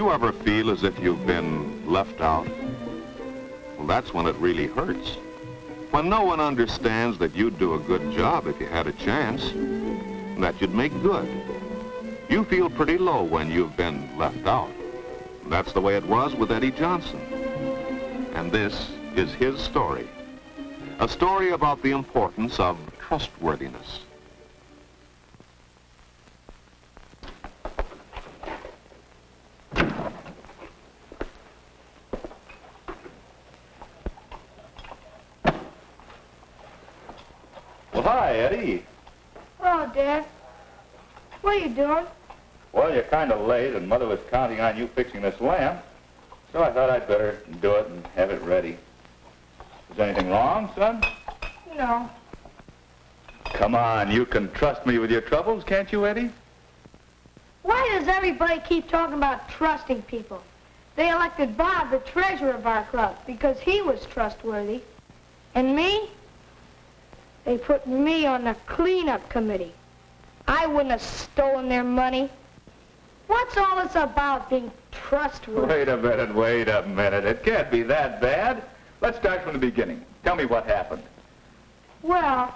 you ever feel as if you've been left out? Well, that's when it really hurts. When no one understands that you'd do a good job if you had a chance, that you'd make good. You feel pretty low when you've been left out. That's the way it was with Eddie Johnson. And this is his story. A story about the importance of trustworthiness. Well, hi, Eddie. Hello, Dad. What are you doing? Well, you're kind of late, and Mother was counting on you fixing this lamp, so I thought I'd better do it and have it ready. Is anything wrong, son? No. Come on, you can trust me with your troubles, can't you, Eddie? Why does everybody keep talking about trusting people? They elected Bob the treasurer of our club because he was trustworthy. And me? They put me on the cleanup committee. I wouldn't have stolen their money. What's all this about being trustworthy? Wait a minute. It can't be that bad. Let's start from the beginning. Tell me what happened. Well,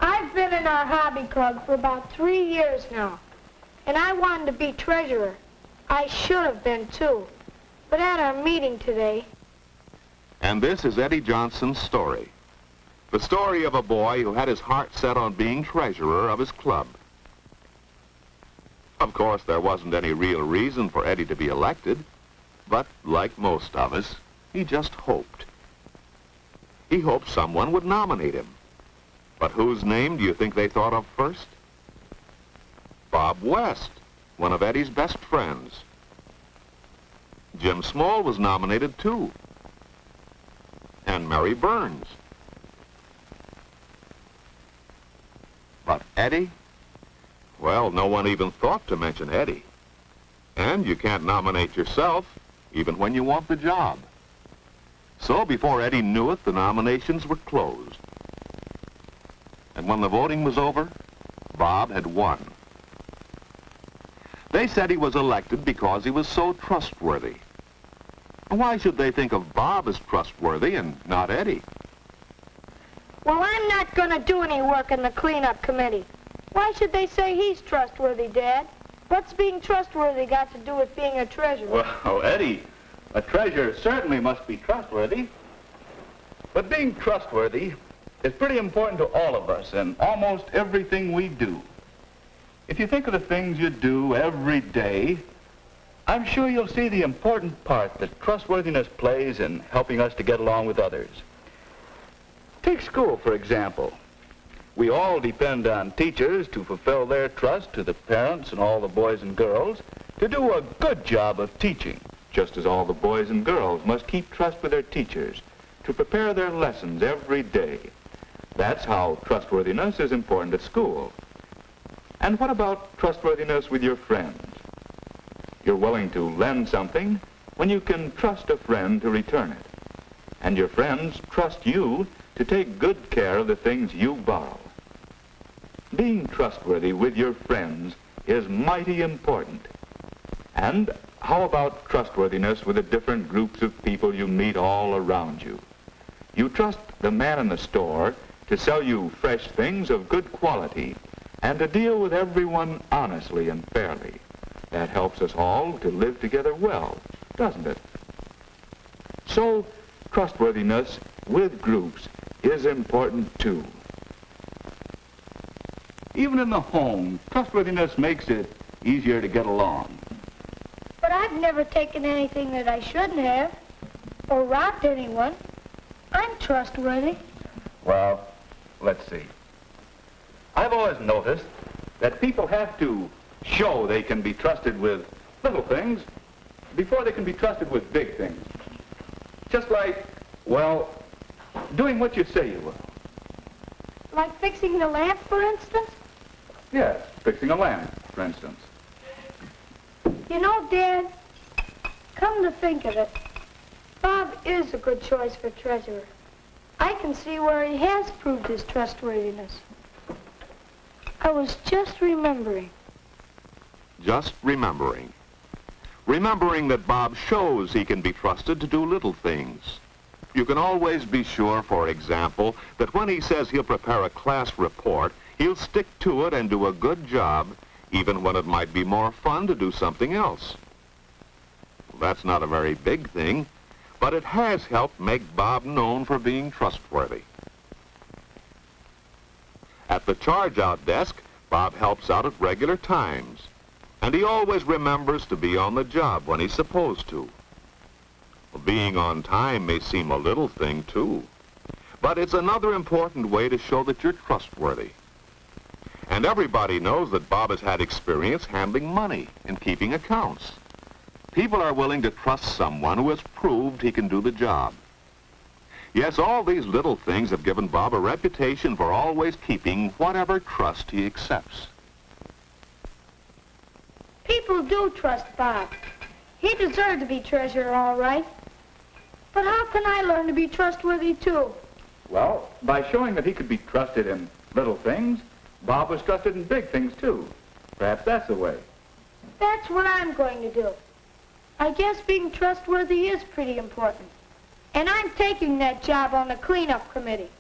I've been in our hobby club for about 3 years now, and I wanted to be treasurer. I should have been, too. But at our meeting today... And this is Eddie Johnson's story. The story of a boy who had his heart set on being treasurer of his club. Of course, there wasn't any real reason for Eddie to be elected, but like most of us, he just hoped. He hoped someone would nominate him. But whose name do you think they thought of first? Bob West, one of Eddie's best friends. Jim Small was nominated too. And Mary Burns. But Eddie? Well, no one even thought to mention Eddie. And you can't nominate yourself, even when you want the job. So before Eddie knew it, the nominations were closed. And when the voting was over, Bob had won. They said he was elected because he was so trustworthy. Why should they think of Bob as trustworthy and not Eddie? Well, I'm not going to do any work in the cleanup committee. Why should they say he's trustworthy, Dad? What's being trustworthy got to do with being a treasurer? Well, Eddie, a treasurer certainly must be trustworthy. But being trustworthy is pretty important to all of us in almost everything we do. If you think of the things you do every day, I'm sure you'll see the important part that trustworthiness plays in helping us to get along with others. Take school, for example. We all depend on teachers to fulfill their trust to the parents and all the boys and girls to do a good job of teaching, just as all the boys and girls must keep trust with their teachers to prepare their lessons every day. That's how trustworthiness is important at school. And what about trustworthiness with your friends? You're willing to lend something when you can trust a friend to return it. And your friends trust you to take good care of the things you borrow. Being trustworthy with your friends is mighty important. And how about trustworthiness with the different groups of people you meet all around you? You trust the man in the store to sell you fresh things of good quality and to deal with everyone honestly and fairly. That helps us all to live together well, doesn't it? So, trustworthiness with groups is important too. Even in the home, trustworthiness makes it easier to get along. But I've never taken anything that I shouldn't have, or robbed anyone. I'm trustworthy. Well, let's see. I've always noticed that people have to show they can be trusted with little things before they can be trusted with big things. Just like, well, doing what you say you will. Like fixing the lamp, for instance? Yes, fixing a lamp, for instance. You know, Dad, come to think of it, Bob is a good choice for treasurer. I can see where he has proved his trustworthiness. I was just remembering. Just remembering. remembering that Bob shows he can be trusted to do little things. You can always be sure, for example, that when he says he'll prepare a class report, he'll stick to it and do a good job, even when it might be more fun to do something else. That's not a very big thing, but it has helped make Bob known for being trustworthy. At the charge-out desk, Bob helps out at regular times, and he always remembers to be on the job when he's supposed to. Being on time may seem a little thing, too, but it's another important way to show that you're trustworthy. And everybody knows that Bob has had experience handling money and keeping accounts. People are willing to trust someone who has proved he can do the job. Yes, all these little things have given Bob a reputation for always keeping whatever trust he accepts. People do trust Bob. He deserved to be treasurer, all right. But how can I learn to be trustworthy, too? Well, by showing that he could be trusted in little things, Bob was trusted in big things, too. Perhaps that's the way. That's what I'm going to do. I guess being trustworthy is pretty important. And I'm taking that job on the cleanup committee.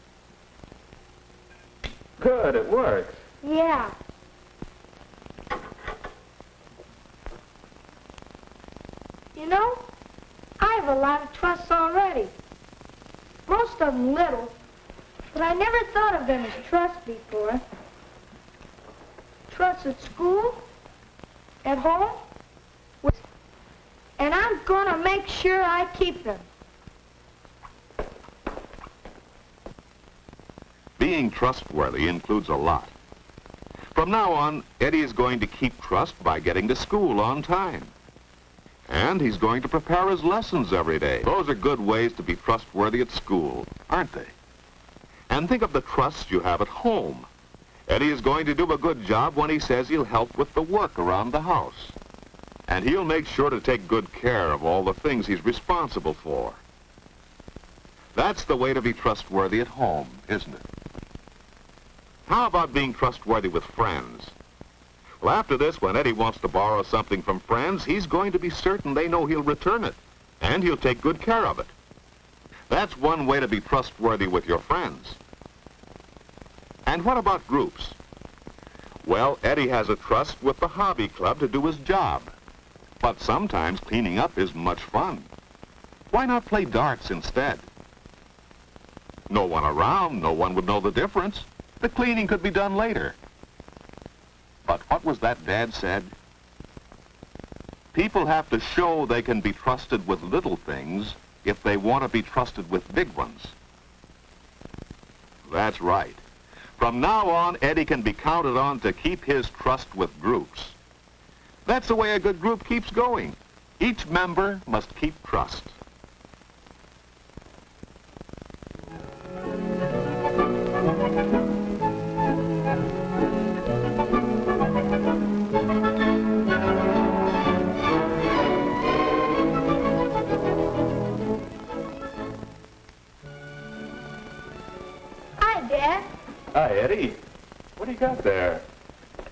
Good, it works. Yeah. You know, I have a lot of trusts already. Most of them little, but I never thought of them as trusts before. Trusts at school, at home, and I'm going to make sure I keep them. Being trustworthy includes a lot. From now on, Eddie is going to keep trust by getting to school on time. And he's going to prepare his lessons every day. Those are good ways to be trustworthy at school, aren't they? And think of the trust you have at home. Eddie is going to do a good job when he says he'll help with the work around the house. And he'll make sure to take good care of all the things he's responsible for. That's the way to be trustworthy at home, isn't it? How about being trustworthy with friends? Well, after this, when Eddie wants to borrow something from friends, he's going to be certain they know he'll return it, and he'll take good care of it. That's one way to be trustworthy with your friends. And what about groups? Well, Eddie has a trust with the hobby club to do his job. But sometimes cleaning up is much fun. Why not play darts instead? No one around, no one would know the difference. The cleaning could be done later. But what was that Dad said? People have to show they can be trusted with little things if they want to be trusted with big ones. That's right. From now on, Eddie can be counted on to keep his trust with groups. That's the way a good group keeps going. Each member must keep trust. Hi, Dad. Hi, Eddie. What do you got there?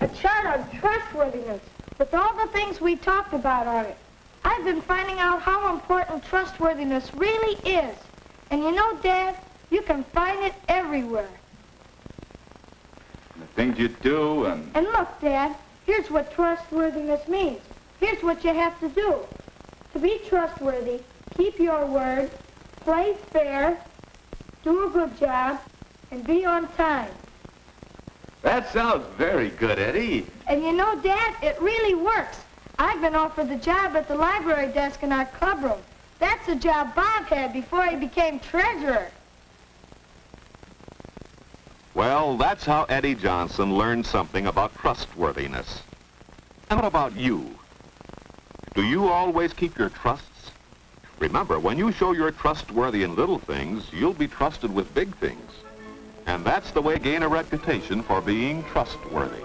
A chart on trustworthiness with all the things we talked about on it. I've been finding out how important trustworthiness really is. And you know, Dad, you can find it everywhere. The things you do and... And look, Dad, here's what trustworthiness means. Here's what you have to do. To be trustworthy, keep your word, play fair, do a good job, and be on time. That sounds very good, Eddie. And you know, Dad, it really works. I've been offered the job at the library desk in our clubroom. That's the job Bob had before he became treasurer. Well, that's how Eddie Johnson learned something about trustworthiness. And what about you? Do you always keep your trusts? Remember, when you show you're trustworthy in little things, you'll be trusted with big things. And that's the way to gain a reputation for being trustworthy.